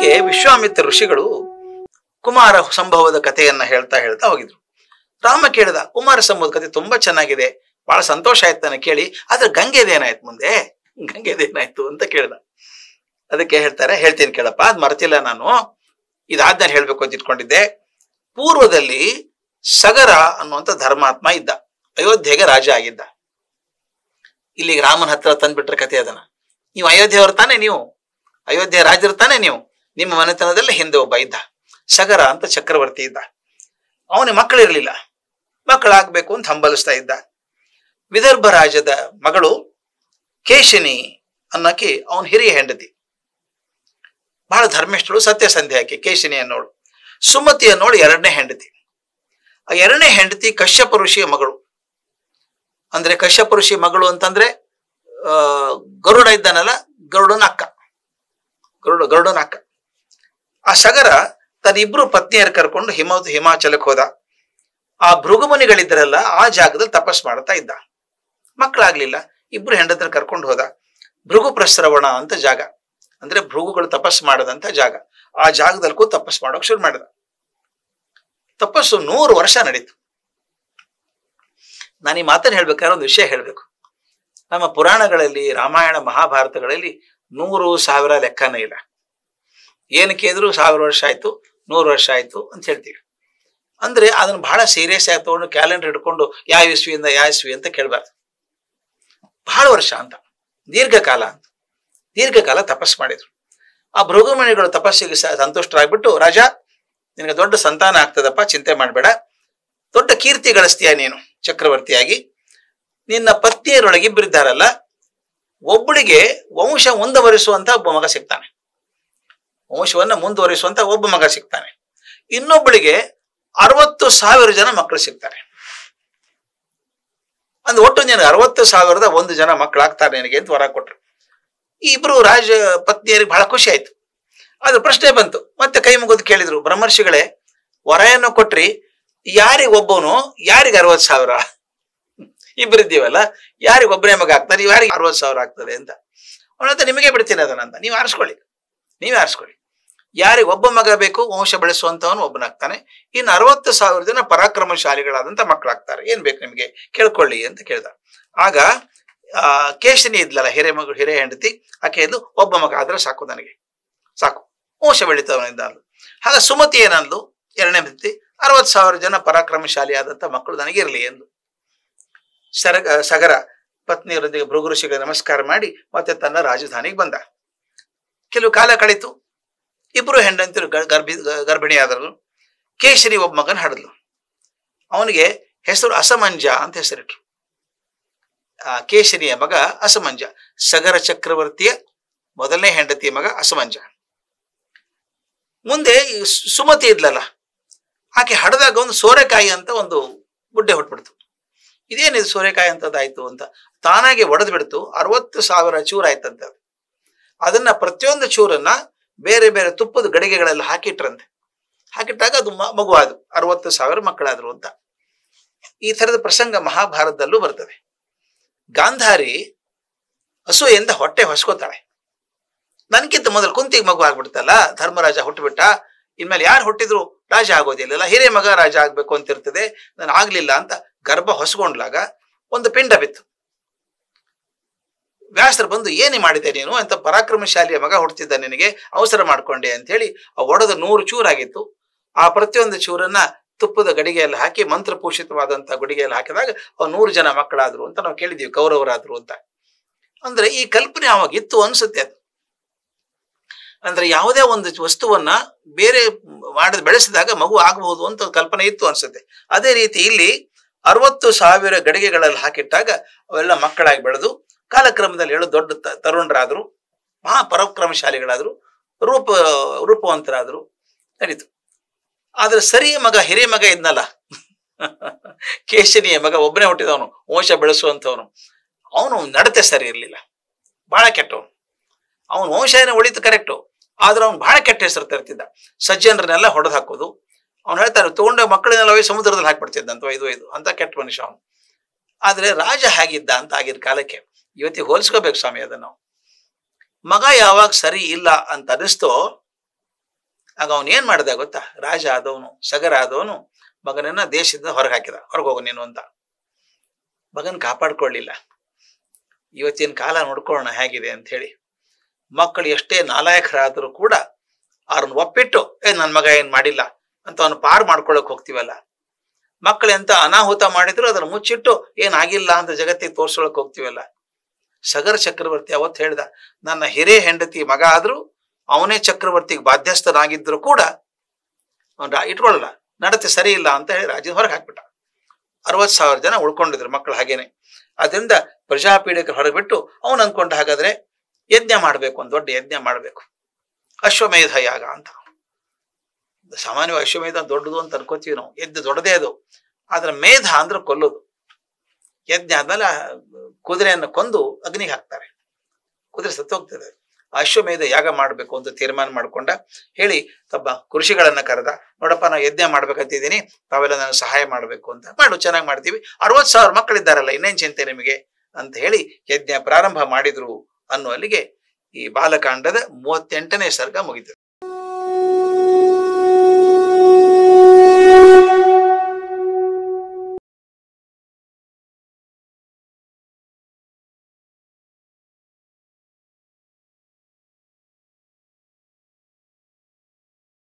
ಹೀಗೆ ವಿಶ್ವಾಮಿತ್ರ ಋಷಿಗಳು ಕುಮಾರ ಸಂಭವದ ಕಥೆಯನ್ನ ಹೇಳ್ತಾ ಹೇಳ್ತಾ ಹೋಗಿದ್ರು. ರಾಮ ಕೇಳಿದ, ಕುಮಾರ ಸಂಭವದ ಕಥೆ ತುಂಬಾ ಚೆನ್ನಾಗಿದೆ, ಬಹಳ ಸಂತೋಷ ಆಯ್ತು ನನಗೆ ಕೇಳಿ, ಆದ್ರೆ ಗಂಗೆದೇನಾಯ್ತು ಮುಂದೆ, ಗಂಗೆದೇನಾಯ್ತು ಅಂತ ಕೇಳಿದ. ಅದಕ್ಕೆ ಹೇಳ್ತಾರೆ, ಹೇಳ್ತೀನಿ ಕೇಳಪ್ಪ, ಅದ್ ಮರ್ತಿಲ್ಲ ನಾನು, ಇದಾದ್ಮೇಲೆ ಹೇಳ್ಬೇಕು ಅಂತ ಇಟ್ಕೊಂಡಿದ್ದೆ. ಪೂರ್ವದಲ್ಲಿ ಸಗರ ಅನ್ನುವಂಥ ಧರ್ಮಾತ್ಮ ಇದ್ದ, ಅಯೋಧ್ಯೆಗೆ ರಾಜ ಆಗಿದ್ದ. ಇಲ್ಲಿಗೆ ರಾಮನ ಹತ್ರ ತಂದ್ಬಿಟ್ರೆ ಕಥೆ ಅದನ್ನ. ನೀವು ಅಯೋಧ್ಯೆಯವ್ರು ತಾನೆ, ನೀವು ಅಯೋಧ್ಯೆ ರಾಜರು ತಾನೆ, ನೀವು ನಿಮ್ಮ ಮನೆತನದಲ್ಲಿ ಹಿಂದೆ ಒಬ್ಬ ಇದ್ದ, ಸಗರ ಅಂತ ಚಕ್ರವರ್ತಿ ಇದ್ದ. ಅವನಿಗೆ ಮಕ್ಕಳಿರ್ಲಿಲ್ಲ, ಮಕ್ಕಳಾಗ್ಬೇಕು ಅಂತ ಹಂಬಲಿಸ್ತಾ ಇದ್ದ. ವಿದರ್ಭ ರಾಜ್ಯದ ಮಗಳು ಕೇಶಿನಿ ಅನ್ನೋಕೆ ಅವನ ಹಿರಿಯ ಹೆಂಡತಿ, ಬಹಳ ಧರ್ಮಿಷ್ಠಳು, ಸತ್ಯಸಂಧೆ ಆಕೆ ಕೇಶಿನಿ ಅನ್ನೋಳು. ಸುಮತಿ ಅನ್ನೋಳು ಎರಡನೇ ಹೆಂಡತಿ. ಆ ಎರಡನೇ ಹೆಂಡತಿ ಕಶ್ಯಪ ಋಷಿಯ ಮಗಳು. ಅಂದ್ರೆ ಕಶ್ಯಪ ಋಷಿ ಮಗಳು ಅಂತಂದ್ರೆ ಗರುಡ ಇದ್ದಾನಲ್ಲ, ಗರುಡನ ಅಕ್ಕ, ಗರುಡನ ಅಕ್ಕ. ಆ ಸಗರ ತನ್ನ ಇಬ್ರು ಪತ್ನಿಯರು ಕರ್ಕೊಂಡು ಹಿಮಾಚಲಕ್ಕೆ ಹೋದ. ಆ ಭೃಗುಮುನಿಗಳಿದ್ದರಲ್ಲ, ಆ ಜಾಗದಲ್ಲಿ ತಪಸ್ ಮಾಡ್ತಾ ಇದ್ದ. ಮಕ್ಕಳಾಗ್ಲಿಲ್ಲ, ಇಬ್ರು ಹೆಂಡತರ ಕರ್ಕೊಂಡು ಹೋದ. ಭೃಗು ಪ್ರಸ್ರವಣ ಅಂತ ಜಾಗ, ಅಂದ್ರೆ ಭೃಗುಗಳು ತಪಸ್ ಮಾಡದಂತ ಜಾಗ. ಆ ಜಾಗದಲ್ಲಿ ಕೂತು ತಪಸ್ ಮಾಡೋಕೆ ಶುರು ಮಾಡಿದ. ತಪಸ್ಸು 100 ವರ್ಷ ನಡೀತು. ನಾನು ಈ ಮಾತನ್ನು ಹೇಳ್ಬೇಕಾದ್ರೆ ಒಂದು ವಿಷಯ ಹೇಳ್ಬೇಕು. ನಮ್ಮ ಪುರಾಣಗಳಲ್ಲಿ, ರಾಮಾಯಣ ಮಹಾಭಾರತಗಳಲ್ಲಿ 100,000 ಲೆಕ್ಕನೇ ಇಲ್ಲ. ಏನಕ್ಕೆ ಇದ್ರು 1000 ವರ್ಷ ಆಯ್ತು, 100 ವರ್ಷ ಆಯ್ತು ಅಂತ ಹೇಳ್ತೀವಿ. ಅಂದ್ರೆ ಅದನ್ನ ಬಹಳ ಸೀರಿಯಸ್ ಆಗಿ ತಗೊಂಡು ಕ್ಯಾಲೆಂಡರ್ ಹಿಡ್ಕೊಂಡು ಯಾವ ಇಸ್ವಿಯಿಂದ ಯಾವ ಇಸ್ವಿ ಅಂತ ಕೇಳಬಾರ್ದು. ಬಹಳ ವರ್ಷ ಅಂತ, ದೀರ್ಘಕಾಲ ಅಂತ, ದೀರ್ಘಕಾಲ ತಪಸ್ ಮಾಡಿದ್ರು. ಆ ಭೃಗುಮುನಿಗಳು ತಪಸ್ಸಿಗೆ ಸಂತುಷ್ಟರಾಗ್ಬಿಟ್ಟು, ರಾಜ ನಿನಗೆ ದೊಡ್ಡ ಸಂತಾನ ಆಗ್ತದಪ್ಪ, ಚಿಂತೆ ಮಾಡಬೇಡ, ದೊಡ್ಡ ಕೀರ್ತಿ ಗಳಿಸ್ತೀಯ ನೀನು ಚಕ್ರವರ್ತಿಯಾಗಿ. ನಿನ್ನ ಪತ್ನಿಯರೊಳಗೆ ಇಬ್ಬರಿದ್ದಾರಲ್ಲ, ಒಬ್ಬಳಿಗೆ ವಂಶ ಮುಂದುವರಿಸುವಂತ ಒಬ್ಬ ಮಗ ಸಿಗ್ತಾನೆ, ವಂಶವನ್ನ ಮುಂದುವರಿಸುವಂತ ಒಬ್ಬ ಮಗ ಸಿಗ್ತಾನೆ. ಇನ್ನೊಬ್ಬಳಿಗೆ 60,000 ಜನ ಮಕ್ಕಳು ಸಿಗ್ತಾರೆ. ಅಂದ್ರೆ ಒಟ್ಟು ನಿನಗೆ 60,000 ಜನ ಮಕ್ಕಳಾಗ್ತಾರೆ ನಿನಗೆ ಅಂತ ವರ ಕೊಟ್ರು. ಈ ಇಬ್ರು ರಾಜ ಪತ್ನಿಯರಿಗೆ ಬಹಳ ಖುಷಿ ಆಯ್ತು. ಆದ್ರೆ ಪ್ರಶ್ನೆ ಬಂತು, ಮತ್ತೆ ಕೈ ಮುಗಿದು ಕೇಳಿದ್ರು, ಬ್ರಹ್ಮರ್ಷಿಗಳೇ, ವರಯನ್ನು ಕೊಟ್ರಿ, ಯಾರಿಗೆ ಒಬ್ಬನು, ಯಾರಿಗೆ 60,000? ಇಬ್ಬರಿದ್ದೀವಲ್ಲ, ಯಾರಿಗೆ ಒಬ್ಬನೇ ಮಗ ಆಗ್ತಾರೆ, ಯಾರಿಗೆ 60,000 ಆಗ್ತದೆ ಅಂತ. ಅವನಂತ ನಿಮಗೆ ಬಿಡ್ತೀನಿ ಅದನ್ನಂತ, ನೀವೇ ಆರಿಸ್ಕೊಳ್ಳಿ. ಯಾರಿಗೆ ಒಬ್ಬ ಮಗ ಬೇಕು, ವಂಶ ಬೆಳೆಸುವಂತವನು ಒಬ್ಬನಾಗ್ತಾನೆ, ಇನ್ನು 60,000 ಜನ ಪರಾಕ್ರಮಶಾಲಿಗಳಾದಂತ ಮಕ್ಕಳಾಗ್ತಾರೆ, ಏನ್ ಬೇಕು ನಿಮಗೆ ಕೇಳ್ಕೊಳ್ಳಿ ಅಂತ ಕೇಳ್ದ. ಆಗ ಕೇಶಿನಿ ಇದ್ಲಲ್ಲ, ಹಿರಿಯ ಹೆಂಡತಿ, ಆಕೆ ಇದ್ಲು, ಒಬ್ಬ ಮಗ ಆದ್ರೆ ಸಾಕು, ನನಗೆ ಸಾಕು, ವಂಶ ಬೆಳೀತವನಿಂದ ಅಂದ್ಲು. ಆಗ ಸುಮತಿ ಏನಂದ್ಲು, ಎರಡನೇ ಹೆಂಡತಿ, 60,000 ಜನ ಪರಾಕ್ರಮಶಾಲಿ ಆದಂತ ಮಕ್ಕಳು ನನಗಿರ್ಲಿ ಎಂದು. ಸಗರ ಪತ್ನಿಯರೊಂದಿಗೆ ಭೃಗು ಋಷಿಗಳಿಗೆ ನಮಸ್ಕಾರ ಮಾಡಿ ಮತ್ತೆ ತನ್ನ ರಾಜಧಾನಿಗೆ ಬಂದ. ಕೆಲವು ಕಾಲ ಕಳಿತು. ಇಬ್ರು ಹೆಂಡತಿರು ಗರ್ಭಿಣಿಯಾದರು. ಕೇಶಿನಿ ಒಬ್ಬ ಮಗನ ಹಡದ್ಲು. ಅವನಿಗೆ ಹೆಸರು ಅಸಮಂಜ ಅಂತ ಹೆಸರಿಟ್ರು. ಆ ಕೇಶಿನಿಯ ಮಗ ಅಸಮಂಜ, ಸಗರ ಚಕ್ರವರ್ತಿಯ ಮೊದಲನೇ ಹೆಂಡತಿಯ ಮಗ ಅಸಮಂಜ. ಮುಂದೆ ಸುಮತಿ ಇದ್ಲಲ್ಲ, ಆಕೆ ಹಡದಾಗ ಒಂದು ಸೋರೆಕಾಯಿ ಅಂತ ಒಂದು ಬುಡ್ಡೆ ಹೊಟ್ಬಿಡ್ತು. ಇದೇನಿದು ಸೋರೆಕಾಯಿ ಅಂತದಾಯ್ತು ಅಂತ ತಾನಾಗೆ ಒಡೆದು ಬಿಡ್ತು. 60,000 ಚೂರು ಆಯ್ತಂತೆ. ಅದನ್ನ ಪ್ರತಿಯೊಂದು ಚೂರನ್ನ ಬೇರೆ ಬೇರೆ ತುಪ್ಪದ ಗಡಿಗೆಗಳಲ್ಲಿ ಹಾಕಿಟ್ರಂತೆ. ಹಾಕಿಟ್ಟಾಗ ಅದು ಮಗು ಆದ್ರು, 60,000 ಮಕ್ಕಳಾದ್ರು ಅಂತ. ಈ ತರದ ಪ್ರಸಂಗ ಮಹಾಭಾರತದಲ್ಲೂ ಬರ್ತದೆ. ಗಾಂಧಾರಿ ಅಸೂಯೆಯಿಂದ ಹೊಟ್ಟೆ ಹೊಸ್ಕೋತಾಳೆ. ನನ್ಕಿಂತ ಮೊದಲು ಕುಂತಿಗೆ ಮಗು ಆಗ್ಬಿಡ್ತಲ್ಲ, ಧರ್ಮರಾಜ ಹುಟ್ಟುಬಿಟ್ಟ, ಇನ್ಮೇಲೆ ಯಾರು ಹುಟ್ಟಿದ್ರು ರಾಜ ಆಗೋದಿಲ್ಲ, ಹಿರಿಯ ಮಗ ರಾಜ ಆಗ್ಬೇಕು ಅಂತ ಇರ್ತದೆ, ನಾನು ಆಗ್ಲಿಲ್ಲ ಅಂತ ಗರ್ಭ ಹೊಸ್ಕೊಂಡ್ಲಾಗ ಒಂದು ಪಿಂಡ ಬಿತ್ತು. ವ್ಯಾಸರು ಬಂದು, ಏನೇ ಮಾಡಿದೆ ನೀನು ಅಂತ, ಪರಾಕ್ರಮಶಾಲಿಯ ಮಗ ಹುಡ್ತಿದ್ದ, ನಿನಗೆ ಅವಸರ ಮಾಡ್ಕೊಂಡೆ ಅಂತ ಹೇಳಿ ಆ ಒಡೆದ 100 ಚೂರಾಗಿತ್ತು. ಆ ಪ್ರತಿಯೊಂದು ಚೂರನ್ನ ತುಪ್ಪದ ಗಡಿಗೆಯಲ್ಲಿ ಹಾಕಿ ಮಂತ್ರಪೂಷಿತವಾದಂತಹ ಗಡಿಗೆಯಲ್ಲಿ ಹಾಕಿದಾಗ 100 ಜನ ಮಕ್ಕಳಾದ್ರು ಅಂತ ನಾವು ಕೇಳಿದೀವಿ, ಕೌರವರಾದ್ರು ಅಂತ. ಅಂದ್ರೆ ಈ ಕಲ್ಪನೆ ಅವಾಗ ಇತ್ತು ಅನ್ಸುತ್ತೆ. ಅದು ಅಂದ್ರೆ ಯಾವುದೇ ಒಂದು ವಸ್ತುವನ್ನ ಬೇರೆ ಬೆಳೆಸಿದಾಗ ಮಗು ಆಗಬಹುದು ಅಂತ ಕಲ್ಪನೆ ಇತ್ತು ಅನ್ಸುತ್ತೆ. ಅದೇ ರೀತಿ ಇಲ್ಲಿ 60,000 ಗಡಿಗೆಗಳಲ್ಲಿ ಹಾಕಿಟ್ಟಾಗ ಅವೆಲ್ಲ ಮಕ್ಕಳಾಗಿ ಬೆಳೆದು ಕಾಲಕ್ರಮದಲ್ಲಿ ಹೇಳು ದೊಡ್ಡ ತರುಣರಾದ್ರು, ಮಹಾಪರಾಕ್ರಮಶಾಲಿಗಳಾದ್ರು, ರೂಪವಂತರಾದ್ರು, ನಡೀತು. ಆದ್ರೆ ಸರಿಯ ಮಗ, ಹಿರಿಯ ಮಗ ಇದ್ನಲ್ಲ, ಕೇಶಿನಿಯ ಮಗ ಒಬ್ಬನೇ ಹುಟ್ಟಿದವನು, ವಂಶ ಬೆಳೆಸುವಂತವನು, ಅವನು ನಡತೆ ಸರಿ ಇರಲಿಲ್ಲ, ಬಹಳ ಕೆಟ್ಟವನು. ಅವನು ವಂಶ ಏನೋ ಉಳಿತು ಕರೆಕ್ಟು, ಆದ್ರೆ ಅವ್ನು ಬಹಳ ಕೆಟ್ಟ ಹೆಸರು ತರ್ತಿದ್ದ. ಸಜ್ಜನರನ್ನೆಲ್ಲ ಹೊಡೆದು ಹಾಕೋದು. ಅವ್ನು ಹೇಳ್ತಾರೆ, ತಗೊಂಡ ಮಕ್ಕಳನ್ನೆಲ್ಲ ಸಮುದ್ರದಲ್ಲಿ ಹಾಕ್ಬಿಡ್ತಿದ್ದಂತ, ಒಯ್ದು ಅಂತ ಕೆಟ್ಟ ಮನುಷ್ಯ ಅವನು. ಆದ್ರೆ ರಾಜ ಹೇಗಿದ್ದ ಅಂತ ಆಗಿದ್ದ ಕಾಲಕ್ಕೆ ಇವತ್ತಿಗೆ ಹೋಲಿಸ್ಕೋಬೇಕು ಸ್ವಾಮಿ ಅದನ್ನು. ಮಗ ಯಾವಾಗ ಸರಿ ಇಲ್ಲ ಅಂತ ಅನಿಸ್ತೋ ಆಗ ಅವನು ಏನ್ ಮಾಡ್ದ ಗೊತ್ತಾ? ರಾಜ ಆದವನು, ಸಗರ ಆದವನು ಮಗನನ್ನ ದೇಶದಿಂದ ಹೊರಗೆ ಹಾಕಿದ. ಹೊರಗೆ ಹೋಗು ನೀನು ಅಂತ. ಮಗನ್ ಕಾಪಾಡ್ಕೊಳ್ಳಿಲ್ಲ. ಇವತ್ತಿನ ಕಾಲ ನೋಡ್ಕೊಳ್ಳೋಣ ಹೇಗಿದೆ ಅಂತ ಹೇಳಿ. ಮಕ್ಕಳು ಎಷ್ಟೇ ನಾಲಾಯಕರಾದರೂ ಕೂಡ ಅವ್ರನ್ನ ಒಪ್ಪಿಟ್ಟು ನನ್ ಮಗ ಏನ್ ಮಾಡಿಲ್ಲ ಅಂತ ಅವನು ಪಾರು ಮಾಡ್ಕೊಳಕ್ ಹೋಗ್ತೀವಲ್ಲ. ಮಕ್ಕಳು ಎಂತ ಅನಾಹುತ ಮಾಡಿದ್ರು ಅದನ್ನ ಮುಚ್ಚಿಟ್ಟು ಏನಾಗಿಲ್ಲ ಅಂತ ಜಗತ್ತಿಗೆ ತೋರ್ಸೊಳಕ್ ಹೋಗ್ತೀವಲ್ಲ. ಸಗರ ಚಕ್ರವರ್ತಿ ಅವತ್ತು ಹೇಳ್ದ, ನನ್ನ ಹಿರೇ ಹೆಂಡತಿ ಮಗ ಆದ್ರೂ ಅವನೇ ಚಕ್ರವರ್ತಿಗೆ ಬಾಧ್ಯಸ್ಥನಾಗಿದ್ರು ಕೂಡ ಅವನು ಇಟ್ಕೊಳ್ಳಲ್ಲ, ನಡತೆ ಸರಿ ಇಲ್ಲ ಅಂತ ಹೇಳಿ ರಾಜ್ಯದ ಹೊರಗೆ ಹಾಕ್ಬಿಟ್ಟ. 60,000 ಜನ ಉಳ್ಕೊಂಡಿದ್ರು ಮಕ್ಕಳು ಹಾಗೇನೆ. ಅದರಿಂದ ಪ್ರಜಾಪೀಡಿಕರು ಹೊರಗೆ ಬಿಟ್ಟು ಅವನು ಅನ್ಕೊಂಡ ಹಾಗಾದ್ರೆ ಯಜ್ಞ ಮಾಡ್ಬೇಕು, ಒಂದು ದೊಡ್ಡ ಯಜ್ಞ ಮಾಡ್ಬೇಕು, ಅಶ್ವಮೇಧ ಯಾಗ ಅಂತ. ಸಾಮಾನ್ಯವಾಗಿ ಅಶ್ವಮೇಧ ದೊಡ್ಡದು ಅಂತ ಅನ್ಕೋತೀವಿ ನಾವು, ಯಜ್ಞ ದೊಡ್ಡದೇ ಅದು. ಆದ್ರೆ ಮೇಧ ಅಂದ್ರೆ ಕೊಲ್ಲೋದು. ಯಜ್ಞ ಆದ್ಮೇಲೆ ಕುದುರೆಯನ್ನು ಕೊಂದು ಅಗ್ನಿಗೆ ಹಾಕ್ತಾರೆ, ಕುದುರೆ ಸತ್ತೋಗ್ತದೆ. ಅಶ್ವಮೇಧ ಯಾಗ ಮಾಡ್ಬೇಕು ಅಂತ ತೀರ್ಮಾನ ಮಾಡ್ಕೊಂಡ. ಹೇಳಿ ತಮ್ಮ ಕೃಷಿಗಳನ್ನ ಕರೆದ, ನೋಡಪ್ಪ ನಾ ಯಜ್ಞ ಮಾಡ್ಬೇಕಂತಿದ್ದೀನಿ, ತಾವೆಲ್ಲ ನಾನು ಸಹಾಯ ಮಾಡ್ಬೇಕು ಅಂತ. ಮಾಡು, ಚೆನ್ನಾಗಿ ಮಾಡ್ತೀವಿ, 60,000 ಮಕ್ಕಳಿದ್ದಾರಲ್ಲ, ಇನ್ನೇನ್ ಚಿಂತೆ ನಿಮಗೆ ಅಂತ ಹೇಳಿ ಯಜ್ಞ ಪ್ರಾರಂಭ ಮಾಡಿದ್ರು ಅನ್ನುವಲ್ಲಿಗೆ ಈ ಬಾಲಕಾಂಡದ 38ನೇ ಸರ್ಗ ಮುಗಿತು.